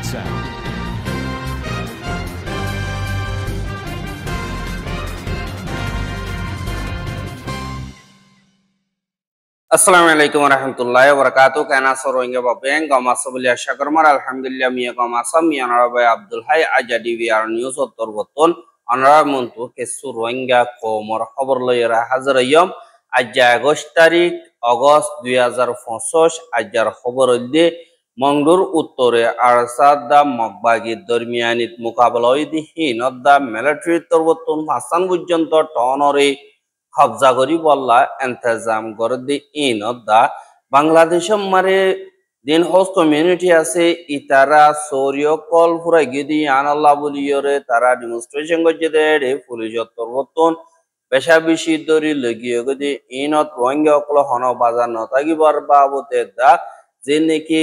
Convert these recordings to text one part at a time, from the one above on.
sound. Assalamualaikum warahmatullahi wabarakatuh. Kana soronge babeng gama sabulia shakarmar alhamdulillah miya gama sam miya narabai Abdul Hai aja DVR news ottor boton anara muntu kesu rohingya komor khabor loyera hazar yom aja Agost tarik August 2025 ajar khabor de Mangdur uttore arsada magbagi dormiyanit mukabaloidi hinodda military torbotun hasan purjonto tonore কবজা করি বললা এন্তেজাম করে the in the বাংলাদেশের মারে দিন host community আছে ইতারা সৌরিয় call ফুরাই গিদি আনাল্লাহ বলিয়রে তারা ডেমনস্ট্রেশন করছে দে পুলিশ তরবতন পেশা বেশি দরি লগিয়ে গদি ইনত রোহিঙ্গা অকল হন বাজার নতাগিবার বাবতে দা যে নাকি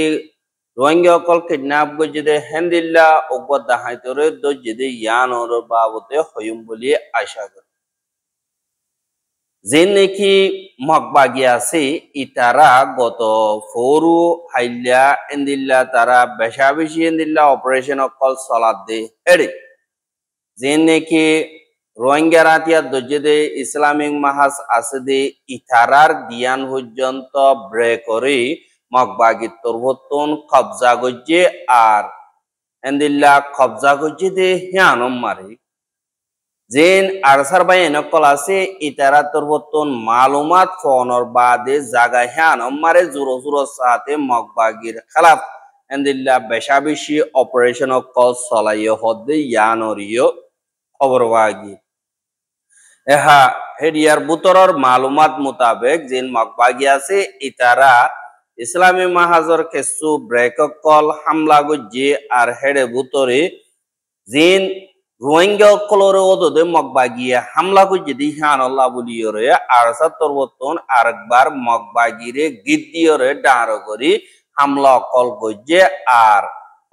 রোহিঙ্গা অকল কিডন্যাপ করছে দে হেন্দিল্লা অগ্বত দাহাইতরে দজ্জে দে ইয়ানর বাবতে হইম বলি আশা করে যে নাকি মগবাগি আছে ইতারা গত ফোরু হাইল্লা এন্দিল্লা তারা বেশা বেশি এন্দিল্লা অপারেশন অকল চলাত দে এড়ে যে নাকি রোহিঙ্গা রাতিয়া দজ্জে দে ইসলামিক মাহাজ আছে দে ইতারার দিয়ান পর্যন্ত ব্রেক করে মগবাগি তরবতন কবজা গজ্জে আর এন্দিল্লা কবজা গজ্জে দে হিয়ানম মারে যেন আরসার বাই এনেকল আছে ইতারা তরবতন মালুমাত ফোনর বাদে জাগা হ্যান মারে জুরো জুরো সাথে মগবাগির খেলাফ এন্দিল্লা বেশা বেশি অপারেশন কল চলাইয়ে হদ্দে ইয়ানরিও খবরবাগি এহা হেডিয়ার বুতরর মালুমাত মোতাবেক যেন মগবাগি আছে ইতারা ইসলামী মাহাজর কেসু ব্রেক কল হামলা গজ্জে আর হেডে বুতরে যেন রোহিঙ্গা কলরে ওদে মগবাগিয়ে হামলা করছে দি হান আল্লাহ বলিয়রে আরসা তরবতন আরেকবার মগবাগিরে গিদ্দিয়রে ডাঁড় করি হামলা কল করছে আর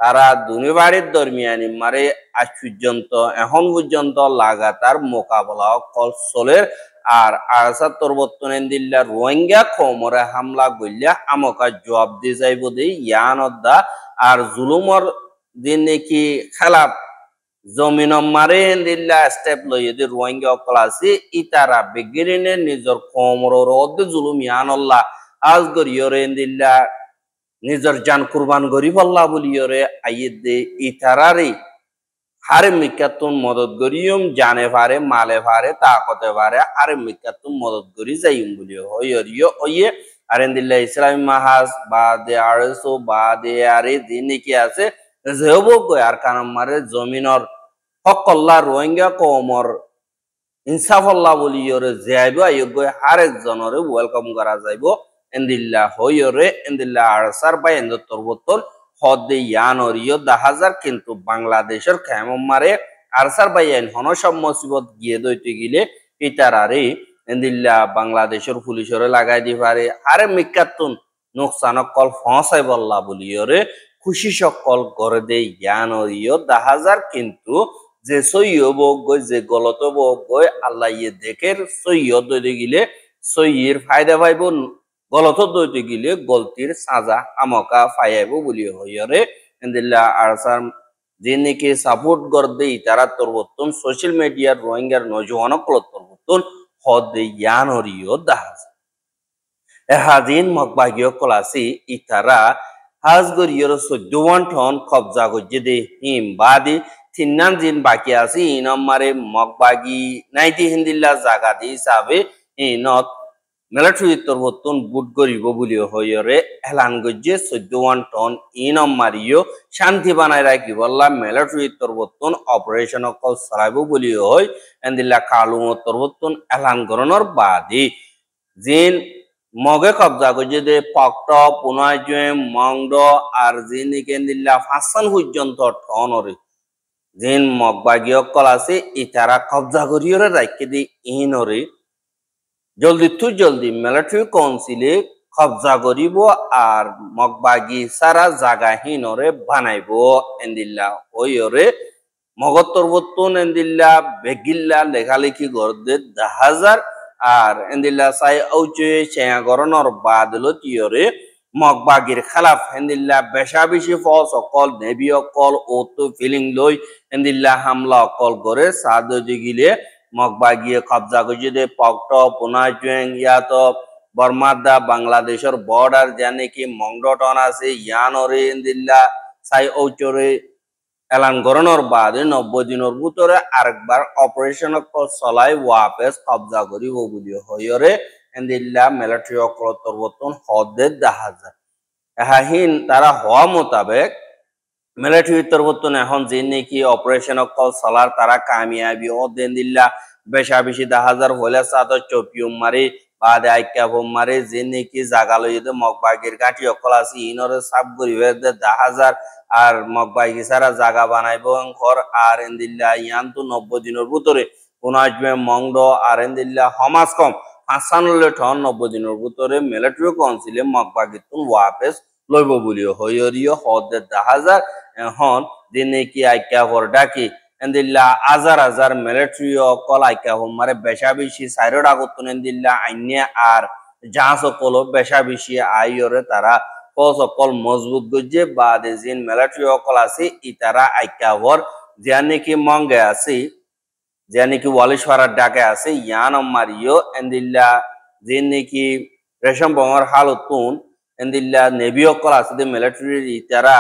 তারা দুনিবাড়ির দরমিয়ানি মারে আজ পর্যন্ত এখন পর্যন্ত লাগাতার মোকাবেলা কল চলে আর আরসা তরবতন দিল্লা রোহিঙ্গা কোমরে হামলা করলে আমকা জবাব দিয়ে যাইব দে ইয়ানদা আর জুলুমর দিন নাকি খেলাফ জমিন মারে দিল্লা স্টেপ লইয়ে দি রোহিঙ্গা অকল আছে ইতারা বেগিরিনে নিজর কোমরর অদ্দে জুলুম ইয়ানল্লাহ আজ গরিয়রে দিল্লা নিজর জান কুরবান গরিব আল্লাহ বলিয়রে আইয়ে দে ইতারারে হারে মিকাতুন মদত গরিয়ম জানে পারে মালে পারে তাকতে পারে হারে মিকাতুন মদত গরি যাইম বলি হইয়রিও ওয়ে আরে দিল্লা ইসলামী মাহাজ বাদে আরসো বাদে আরে দিন কি আছে যেব গয় আর কানাম মারে জমিনর হকল্লা রোহিঙ্গা কমর ইনসাফ আল্লাহ বলিয়রে যাইব আয়োগ্য হারেক জনরে ওয়েলকাম করা যাইব এন্দিল্লা হইয়রে এন্দিল্লা আরসার বা এন্দ তরবতল হদে ইয়ানরিও 10,000 কিন্তু বাংলাদেশের খেমম মারে আরসার বাই আইন হন সব মুসিবত গিয়ে দইতে গিলে ইতারারে এন্দিল্লা বাংলাদেশের পুলিশরে লাগাই দি পারে আরে মিকাতুন নোকসান কল ফসাই বল্লা বলিয়রে খুশি সকল করে দে ইয়ানরিও 10,000 কিন্তু যে সইয় বগৈ যে গলত বগৈ আল্লাহ ইয়ে দেখের সইয় দইতে গিলে সইয়ের ফায়দা পাইব গলত দইতে গিলে গলতির সাজা আমকা ফাইব বলি হইরে এন্দিল্লা আরসার যে নাকি সাপোর্ট করদে ইতারা তরবতন সোশ্যাল মিডিয়ার রোহিঙ্গার নজওয়ান কল তরবতন হদে ইয়ানরিও 10,000 এহাদিন মগবাগিয় কলাসি ইতারা হাজগরিয়র 14 টন কবজা গজ্জে দে হিম বাদি তিনান দিন বাকি আছে ইনমারে মগবাগি নাইতি হিন্দিল্লা জাগা দি হিসাবে ইনত মিলিটারি তরবতন বুট গরিব বলি হইরে এলান গজ্জে 14 টন ইনমারিও শান্তি বানায় রাখি বললা মিলিটারি তরবতন অপারেশন কল চলাইব বলি হয় এন্দিল্লা কালুম তরবতন এলান গরণর বাদি জিন মগে কবজা করছে যে পক্ট পুনয় মংড আর জিন কেন্দিল্লা ফাঁসান পর্যন্ত টনরে জিন মগবাগি অকল আছে ইতারা কবজা করিয়রে রাখি দি ইনরে জলদি তু জলদি মিলিটারি কাউন্সিলে কবজা করিব আর মগবাগি সারা জাগা হিনরে বানাইব এন্দিল্লা ওইরে মগত তরবতন এন্দিল্লা বেগিল্লা লেখালেখি গড়দে 10,000 আর এন্দিল্লা সাই ঔচে চেয়া গরনর বাদলো তিয়রে মগবাগির খেলাফ হেন্দিল্লা বেশা বেশি ফস অকল নেবি অকল ও তো ফিলিং লই হেন্দিল্লা হামলা অকল করে সাদজি গিলে মগবাগিয়ে কবজা গজিদে পক্ট পুনাজুয়েং ইয়াত বর্মাদা বাংলাদেশের বর্ডার জানে কি মংডটন আছে ইয়ানরে হেন্দিল্লা সাই ঔচরে এলান গরণর বাদে 90 দিনের ভিতরে আরেকবার অপারেশন চলাই ওয়াপেস কবজা করিব বলি হইরে এন্দিল্লা মিলিটারি অকলতর বর্তন হদে দেখা যায় এহাহিন তারা হওয়া মোতাবেক মিলিটারি তরবর্তন এখন যে নাকি অপারেশন অকল চলার তারা কামিয়াবি ও দেন দিল্লা বেশা বেশি 10,000 হলে সাত চপিউম মারি বাদে আইকা ভোম মারি যে নাকি জাগা লইতে মগবাগির গাঁটি অকল আছে ইনরে সাব করিবে 10,000 আর মগবাগি সারা জাগা বানাইব ঘর আর এন্দিল্লা ইয়ান তো 90 দিনের ভিতরে কোন আসবে মংড আর এন্দিল্লা সমাজ কম 95 দিনের ভিতরে মিলিটারি কাউন্সিলে মগবাগিতুন ওয়াপেস লইব বলিও হইরিও হদে 10,000 এখন দিনে কি আইকা ভর ডাকি এন্দিল্লা হাজার হাজার মিলিটারি অকল আইকা হম মারে বেশা বেশি সাইরড আগতন এন্দিল্লা আইনে আর জাহাজ অকল বেশা বেশি আইয়রে তারা ফস অকল মজবুত গজে বাদে জিন মিলিটারি অকল আছে ইতারা আইকা ভর জানি কি মঙ্গে আছে জানি কি ওয়ালিশওয়ারার ডাকে আছে ইয়ান মারিও এন্দিল্লা জিন নাকি রেশম বঙ্গর হালতুন এন্দিল্লা নেভি অকল আছে মিলিটারি ইতারা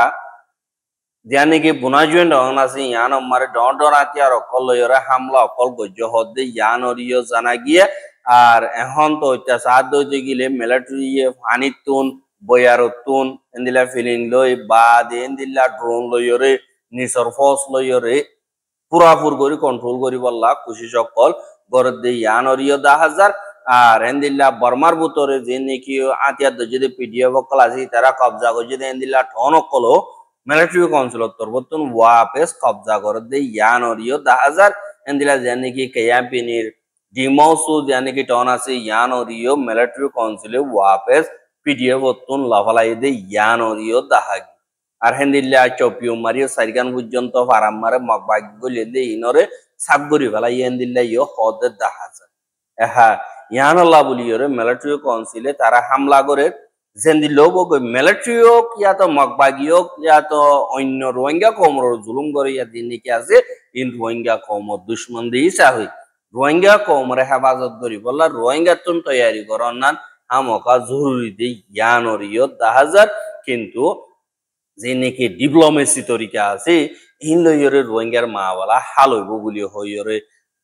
জানি কি বুনাজুয়েন ডন আছে ইয়ান মারে ডন ডন আতি আর অকল লয়রা হামলা অকল গজ্য হদে ইয়ান অরিও জানা গিয়ে আর এখন তো এটা সাদ দইতে গিলে মিলিটারি ফানিতুন বয়ারতুন এন্দিলা ফিলিং লই বাদ এন্দিলা ড্রোন লয়রে নিসর ফোর্স লয়রে পুরাপুর করে কন্ট্রোল করি বললা খুশি সকল গরদ দে ইয়ান অরিও 10,000 আর এন্দিল্লা বর্মার ভিতরে যে নাকি আতিয়ার যদি পিডিএফ অকল আছে তারা কবজা করছে এন্দিল্লা ঠন অকল মিলিটারি কাউন্সিল তরবতন ওয়াপেস কবজা করে দে ইয়ান অরিও 10,000 এন্দিলা যে নাকি কেয়াম্পিনির ডিমৌসু যে নাকি টন আছে ইয়ান অরিও মিলিটারি কাউন্সিলে ওয়াপেস পিডিএফ অতুন লাভালাই দে ইয়ান অরিও 10,000 আর হেন্দিল্লা চপিও মারিও সাইগান পর্যন্ত ফারাম মারে মগবাগ গলে দে ইনরে সাবগরি ফেলাই হেন্দিল্লা ইও হদে 10,000 এহা ইয়ানল্লাহ বলিওরে মিলিটারি কাউন্সিলে তারা হামলা করে যেন্দি লোক মিলিটারি হোক ইয়া তো মগবাগি হোক ইয়া তো অন্য রোহিঙ্গা কমর জুলুম করে ইয়া দিন নাকি আছে ইন রোহিঙ্গা কমর দুশ্মন দিয়ে ইচ্ছা হই রোহিঙ্গা কমরে হেফাজত করি বললা রোহিঙ্গা তুন তৈয়ারি করার না হামকা জরুরি দিয়ে ইয়ানরিও 10,000 কিন্তু যে নাকি ডিপ্লোমেসি তরিকা আছে ইন লইরে রোহিঙ্গার মা বলা হাল হইব বলি হইরে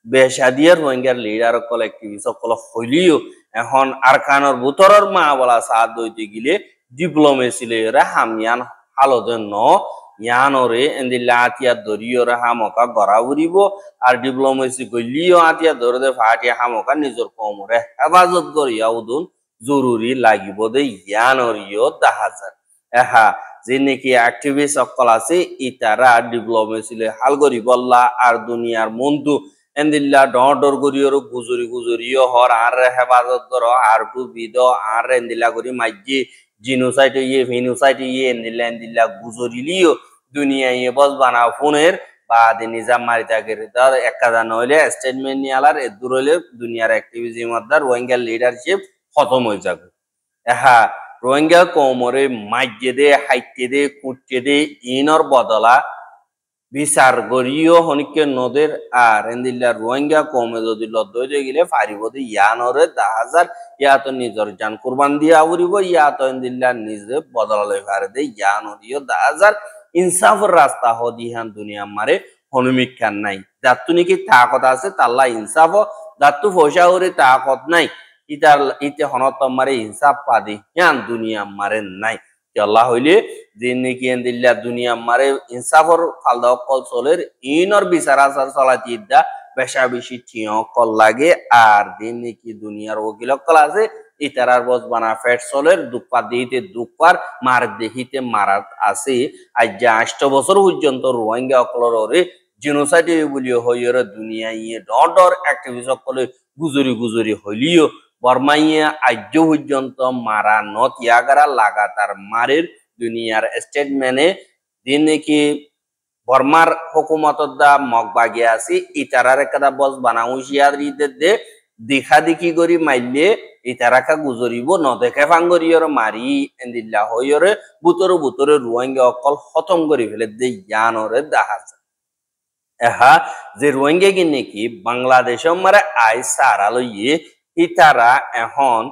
বেসাদিয়ার রোহিঙ্গার লিডার অকল অ্যাক্টিভিস্ট অকল হইলিও এখন আরকানোর ভিতরের মা বলা সাদ দইতে গিলে ডিপ্লোমেসি লইরে হামিয়ান হালদের ন ইয়ানরে এন্দিল্লা আতিয়া দরিয়রে হামকা গড়া উড়িব আর ডিপ্লোমেসি গলিও আতিয়া দরদে ফাটিয়া হামকা নিজের কমরে হেফাজত করিয়া উদুন জরুরি লাগিব দে ইয়ানরিও 10,000 এহা যে নাকি অ্যাক্টিভিস্ট অকল আছে ইতারা ডিপ্লোমেসি হাল করি বললা আর দুনিয়ার মন্তু এন্দিল্লা ডর গরিয়র গুজরি গুজরিও হর আর হেফাজত কর আর বিদ আর এন্দিল্লা করি মাইজি জিনোসাইট ইয়ে ফিনোসাইট ইয়ে এন্দিল্লা গুজরিলিও দুনিয়া ইয়ে বস বানা ফোনের বাদে নিজাম মারি থাকে তার একটা নইলে স্টেটমেন্ট নিয়ালার এদুর হইলে দুনিয়ার অ্যাক্টিভিজম মধ্যে রোহিঙ্গা লিডারশিপ খতম হয়ে যাবে হ্যাঁ রোহিঙ্গা কোমরে মাইজে দে হাইটে দে কুটে দে ইনর বদলা বিচার গরিও হনিকে নদের আর এন্দিল্লা রোহিঙ্গা কমে যদি লদ্দ হয়ে গেলে পারিব দে ইয়ানরে 10,000 ইয়া তো নিজর জান কুরবান দিয়া আউরিব ইয়া তো এন্দিল্লা নিজে বদলা লই পারে দে ইয়ানরিও 10,000 ইনসাফের রাস্তা হদিহান দুনিয়া মারে হনুমিকান নাই যাত্তু নাকি তাকত আছে তাল্লা ইনসাফ যাত্তু পয়সা হরে তাকত নাই ইতার ইতে হনত মারে ইনসাফ পাদি ইয়ান দুনিয়া মারে নাই আল্লাহ হইলে দিন নাকি এন্দিল্লা দুনিয়া মারে ইনসাফর ফালদা কল চলের ইনর বিচার আচার চলাতি দা বেশা বেশি ঠিয় কল লাগে আর দিন নাকি দুনিয়ার ওকিল কল আছে ইতারার বস বানা ফেট চলের দুঃপা দিতে দুঃপার মার দেখিতে মারাত আছে আজ যে 8 বছর পর্যন্ত রোহিঙ্গা অকলরে জিনোসাইড বলিও হইরে দুনিয়া ইয়ে ডর অ্যাক্টিভিস্ট অকলে গুজরি গুজরি হইলিও বর্মাইয়া আজ পর্যন্ত মারা নত ইয়াগারা লাগাতার মারের দুনিয়ার স্টেটমেন্টে দিন নাকি বর্মার হুকুমত দা মগবাগি আছে ইতারার একটা বস বানাউশিয়ার দে দেখা দেখি করি মাইলে ইতারাকা গুজরিব নদেখে ফাঙ্গরিয়র মারি এন্দিল্লা হইয়রে বুতরে রোহিঙ্গা অকল খতম করি ফেলে দে ইয়ানরে দাহাজ এহা যে রোহিঙ্গা কি নাকি বাংলাদেশ মারে আই সারা লইয়ে ইতারা এখন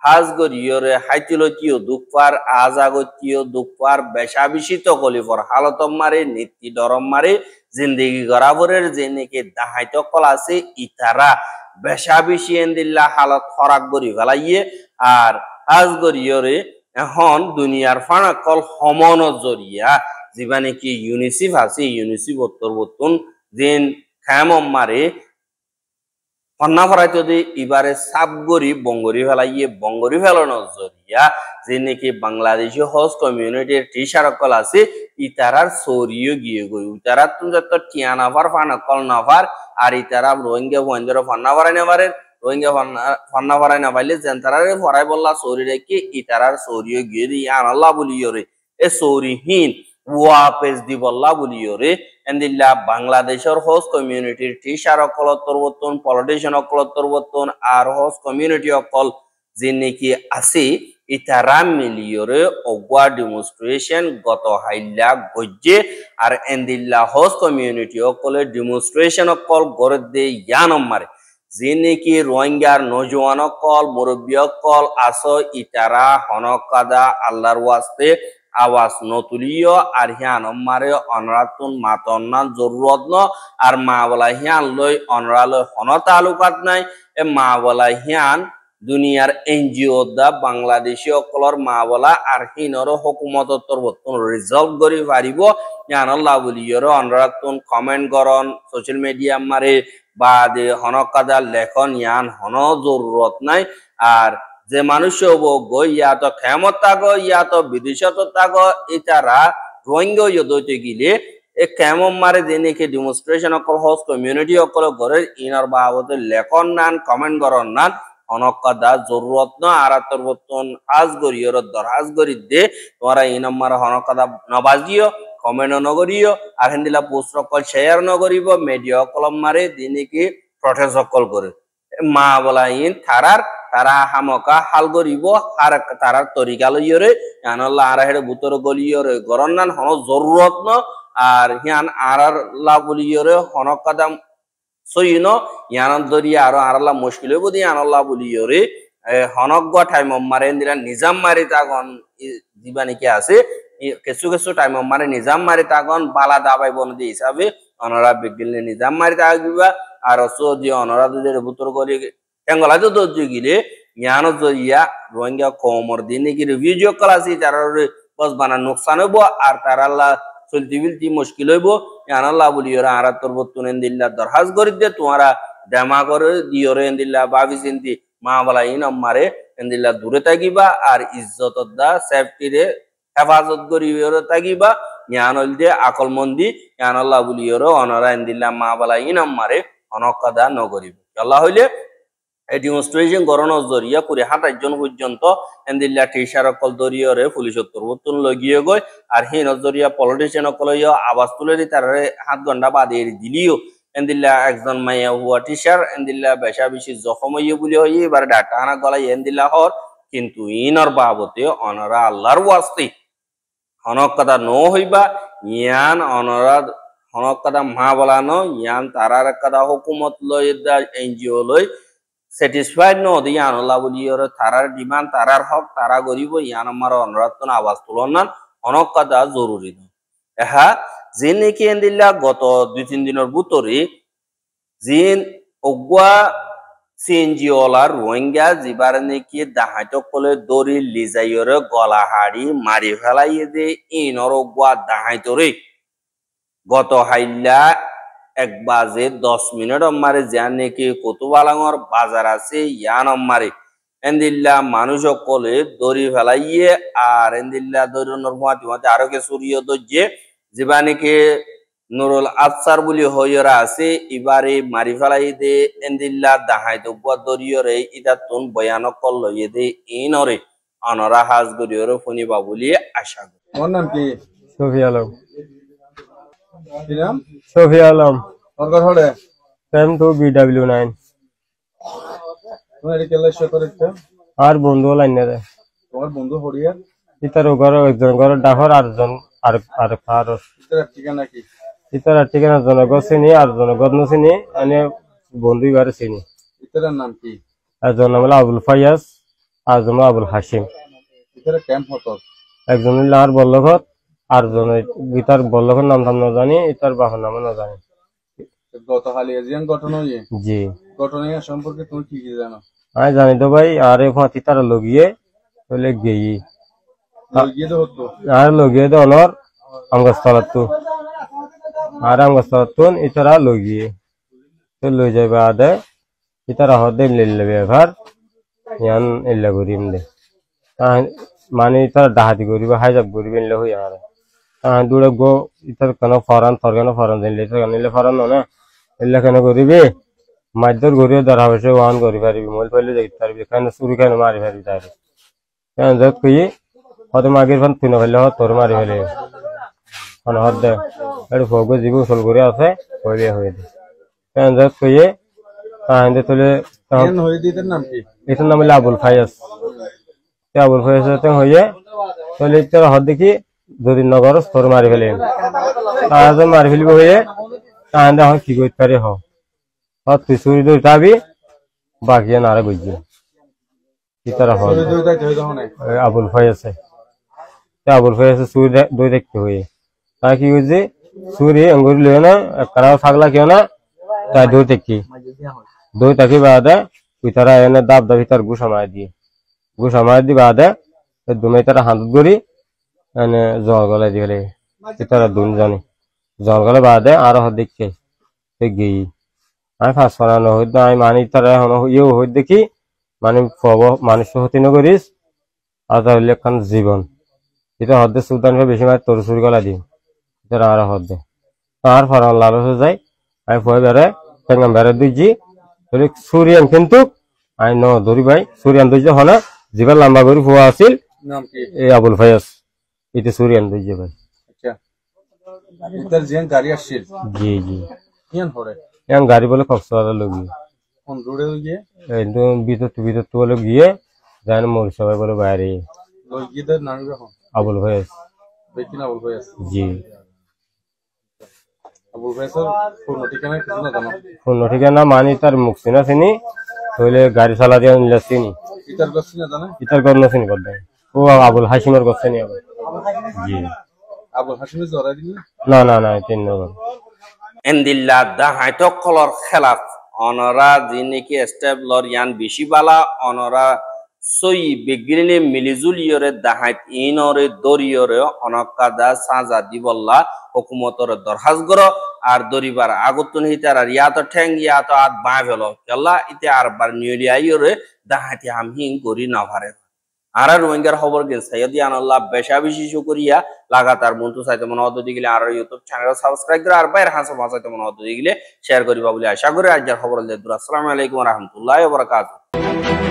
হাজগরিয়রে হাইতিলতীয় দুঃখার আজাগতীয় দুঃখার বেশাবিশিত কলিফর হালত মারে নীতি ডরম মারে জিন্দেগি গরাবরের যে নাকি দাহাইত কল আছে ইতারা বেশাবিশি এন্দিল্লা হালত খরাক গরি ফেলাইয়ে আর হাজগরিয়রে এখন দুনিয়ার ফানা কল সমন জরিয়া যিবা নাকি ইউনিসেফ আছে ইউনিসেফ বর্তন দিন খায়াম মারে কন্যা ফরাই যদি এবারে সাবগরি বঙ্গরি ফেলাইয়ে বঙ্গরি ফেলানোর জরিয়া যে নাকি বাংলাদেশি হজ কমিউনিটির টিচারকল আছে ইতারার সরিয়ে গিয়ে গই ইতারা তুমি যত টিয়া নাফার ফানাকল নাফার আর ইতারা রোহিঙ্গা বন্ধের ফান্না ফরাই নেবারে রোহিঙ্গা ফান্না ফরাই না পাইলে যেন তারারে ফরাই বললা সরি রেখে ইতারার সরিয়ে গিয়ে দিয়ে আনাল্লাহ বলিয়রে এ সরিহীন ওয়াপেস দিবল্লা বলিয়রে এন্দিল্লা বাংলাদেশের হোস্ট কমিউনিটির টিচার অকলত্তর বর্তন পলিটিশিয়ান অকলত্তর বর্তন আর হোস্ট কমিউনিটি অকল যে নাকি আছে ইতারা মিলিয়রে অগুয়া ডেমনস্ট্রেশন গত হাইল্লা গজ্জে আর এন্দিল্লা হোস্ট কমিউনিটি অকলে ডেমনস্ট্রেশন অকল গড়ে দে ইয়ানম মারে যে নাকি রোহিঙ্গার নজওয়ান অকল মুরব্বী অকল আস ইতারা হনকাদা আল্লাহর ওয়াস্তে আওয়াজ নতুলিও আর হিয়ান মারে অনরাতুন মাতন্না জরুরত ন আর মা বলা হিয়ান লই অনরালয় হন তালুকাত নাই এ মা বলা হিয়ান দুনিয়ার এনজিও দা বাংলাদেশী অকলর মা বলা আর হিনর হুকুমত তরবতন রিজলভ করি পারিব হিয়ান আল্লাহ বলিয়র অনরাতুন কমেন্ট করন সোশ্যাল মিডিয়া মারে বা দে হনকাদা লেখন ইয়ান হন জরুরত নাই আর যে মানুষ ইয়া তো খেমত থাকো ইয়া তো বিদেশত থাকো ইতারা রোহিঙ্গা দইতে গিলে এ কেমন মারে যে নাকি ডেমনস্ট্রেশন অকল হোস্ট কমিউনিটি অকল ঘরের ইনার বাবদে লেখন নান কমেন্ট করন নান অনকাদা জরুরত ন আরাতর বর্তন আজ গরিয়র দরাজ গরি দে তোমরা ইনাম্মার হনকাদা নবাজিও কমেন্ট নগরিও আর হিন্দিলা পোস্ট অকল শেয়ার নগরিব মিডিয়া অকলম মারে দিনে প্রটেস্ট অকল করে মা বলা ইন থারার তারা হামকা হাল গরিব আর তারার তরিকা লইয়রে আনাল্লাহ আর হেড়ে বুতর গলিয়রে গরন নান হন জরুরত ন আর হিয়ান আর লা বলিয়রে হনক কাদাম সইন ইয়ান দরিয়া আর আল্লাহ মুশকিল হইব দি আনাল্লাহ বলিয়রে হনক গ টাইম মারে দিলা নিজাম মারি তাগন দিবা নাকি আছে কিছু টাইম মারে নিজাম মারি তাগন বালা দাবাই বনদি হিসাবে অনরা বিগিলে নিজাম মারি তাগিবা আর সদি অনরা দুদের বুতর গলি এঙ্গলা তো দর্জি গিলে জ্ঞান জরিয়া রোহিঙ্গা কমর দিয়ে নাকি রিভিউ কলাসি তারা বস বানা নোকসান হইব আর তারা চলতি বিলতি মুশকিল হইব জ্ঞান আল্লাহ বলি ওরা আর তোর বর্তন এন্দিল্লা দরহাজ করি দে তোমারা ডেমা করে দিওরে এন্দিল্লা ভাবি চিন্তি মা বলা ইন মারে এন্দিল্লা দূরে থাকিবা আর ইজ্জত দা সেফটি রে হেফাজত করি থাকিবা জ্ঞান হইল দিয়ে আকল মন্দি জ্ঞান আল্লাহ বলি ওরা অনরা এন্দিল্লা মা বলা ইন মারে অনকাদা নগরিব আল্লাহ হইলে এই ডেমনস্ট্রেশন গরনের জরিয়া করে ২৭ জন পর্যন্ত এন্দিল্লা টিচার অকল দরিয়রে পুলিশ উত্তর লগিয়ে গই আর হিন জরিয়া পলিটিশিয়ান অকল আওয়াজ তুলে দি তার ৭ ঘন্টা বাদে দিলিও এন্দিল্লা একজন মাইয়া হুয়া টিচার এন্দিল্লা বেশা বেশি জখম হইয়ে বলে হইয়ে এবার ডাটা আনা গলাই এন্দিল্লা হর কিন্তু ইনর বাবতে অনরা আল্লাহর ওয়াস্তে হনক কথা ন হইবা ইয়ান অনরা হনক কথা মা বলানো ইয়ান তারার কথা হুকুমত লই এনজিও লই স্যাটিসফাইড ন দি আনলা বলি ওর তারার ডিমান্ড তারার হক তারা গরিব ইয়ান আমার অনুরাধন আওয়াজ তুলন না অনেক কথা জরুরি ন এহা যে নাকি এন্দিল্লা গত ২-৩ দিনের ভিতরে জিন অগুয়া সিএনজি ওলার রোহিঙ্গা জিবার নাকি দাহাইটক কলে দড়ি লিজাইয়রে গলা হাড়ি মারি ফেলাইয়ে দে ইনর অগুয়া দাহাইতরে গত হাইল্লা ১:১০ মারে যান নাকি কতুবালাঙর বাজার আছে ইয়ান মারে এন্দিল্লা মানুষ কলে দড়ি ফেলাইয়ে আর এন্দিল্লা দড়ির মাঝে আরো কে সুরিয় দর্জে যেবা নাকি নুরুল আফসার বলি হইরা আছে এবারে মারি ফেলাই দে এন্দিল্লা দাহাই দগুয়া দড়িয়রে ইদাতুন বয়ানক কল লইয়ে দে ইনরে অনরা হাজ গড়িয়রে ফনিবা বলি আশা করি। ওর নাম কি? সফি আলম। কি নাম? সফি আলম। ওর কথা হলে টাইম তো BW9। তোমার এটা কেলা শেয়ার করে একটা আর বন্ধু লাইন না দেয় তোমার বন্ধু হরিয়া ইতার ঘর একজন ঘর ডাহর আরজন আর ফারস এটা ঠিকানা কি ইতার ঠিকানা জনগণ চিনি আর জনগণ চিনি এনে বন্ধু ঘরে চিনি এটার নাম কি একজন নাম হলো আবুল ফাইয়াজ আরজন আবুল হাসিম এটা ক্যাম্প হতো একজন হইল আর বল্লভত আর জন গীতার বল্লভের নাম টাম না জানি ইতার বাবার নাম না জানি গত হালিয়াজিয়ান ঘটনা ইয়ে জি ঘটনা সম্পর্কে তুমি কি কি জানো আমি জানি তো ভাই আরে ফাঁতি তারা লগিয়ে বলে গেই গিয়ে তো হতো আর লগিয়ে তো অনর আমগাছতলাত আর আমগাছতলাত ইতারা লগিয়ে তো লই যাইবা আদে ইতারা হদে লিলবে ঘর ইয়ান ইল্লা করিম দে মানে ইতারা ডাহাতি করিবা হাইজাব করিবে ইল্লা হই আর দূরে গো ইতার কেন ফরান থরগানো ফরান দিলে ইতার কানিলে ফরান না ইল্লা কেন করিবে মাইদর গরিও ধরা হইছে ওয়ান করি পারিবি মোল পাইলে যাই পারবি কেন চুরি কেন মারি পারবি তারে কেন যত কই হত মাগের ফান তুই না হইলে তোর মারি ফেলে কোন হদ দে এর ফগো জীবু সল করে আছে কইবে হই দে কেন যত কই আইন্দে তোলে কেন হই দিতের নাম কি এটার নাম হলো আবুল ফায়াজ আবুল ফায়াজ তে হইয়ে তোলে তোর হদ দেখি যদি নগর তোর মারি ফেলে আজ মারি ফেলবো হইয়ে আইন্দে হন কি কইতে পারে হ তুই চুরি দই যাবি বাকি নারে বুঝছি কি তারা হল আবুল ফায়াজ আবুল ফায়াজ চুরি দই দেখতে হয়ে তা কি হয়েছে চুরি আঙ্গুরি লিও না কারাও থাকলা কেউ না তাই দই দেখি দই থাকি বাদে তুই তারা এনে দাব দাবি তার ঘুষ আমায় দি বাদে দুমে তারা হাত গড়ি এনে জল গলায় দিয়ে তারা দুন জানি জল গলে বাদে আরো দেখছে গেই আমি ফাঁস ফরানো হইতো আমি মানি তারা এখন ইয়েও হই দেখি মানে মানুষ হতি নগরিস আর তাহলে এখন জীবন এটা হদ্দে সুলতান বেশি মাছ তোর চুরি গলা দিই এটা আর হদ্দে আর ফরান লাল হয়ে যায় আমি ভয় বেড়ে টেঙ্গাম বেড়ে দিয়েছি সুরিয়ান কিন্তু আমি ন ধরি ভাই সুরিয়ান দিয়েছে হনে জীবন লম্বা করে ফুয়া আছিল এই আবুল ফায়াজ এটা সুরিয়ান দিয়েছে ভাই জি জি এখন গাড়ি বলে কক্সবাজার লগিয়ে ভিতর বলে গিয়ে যাই মরি সবাই বলে বাইরে আবুল ভাইয়াস জি পূর্ণ ঠিকানা মানি তার মুখ চিনা চিনি তাহলে গাড়ি চালা দিয়ে নিলে চিনি ইতার গড় না চিনি করতে ও আবুল হাসিমের গড় চিনি আবার জি আবুল হাসিমের জড়াই দিল না 3 নম্বর এন্দিল্লা দা হাইটক কলর খেলাফ অনরা যিনিকি স্টেবলর ইয়ান বেশি বালা অনরা সই বেগিরিনে মিলিজুলিয়রে দাহাইত ইনরে দরিয়রে অনকাদা সাজা দিবল্লা হুকুমতর দরহাজগর আর দরিবার আগতুন হিতার আর ইয়াত ঠ্যাং ইয়াত আত বাঁ ভেল কেলা ইতে আর বার নিউরিয়াইয়রে দাহাইতি আমহিং গরি নাভারে আর রোহিঙ্গার খবর গেল সৈয়দি আনাল্লাহ বেশা বেশি শুকরিয়া লাগাতার মন্তু চাইতে মনে হতো দিগলে আর ইউটিউব চ্যানেল সাবস্ক্রাইব করে আর বাইরে হাসা চাইতে মনে হতো দিগলে শেয়ার করিবা বলে আশা করি আজ খবর আসসালামু আলাইকুম ওয়া রাহমাতুল্লাহি ওয়া বারাকাতুহু।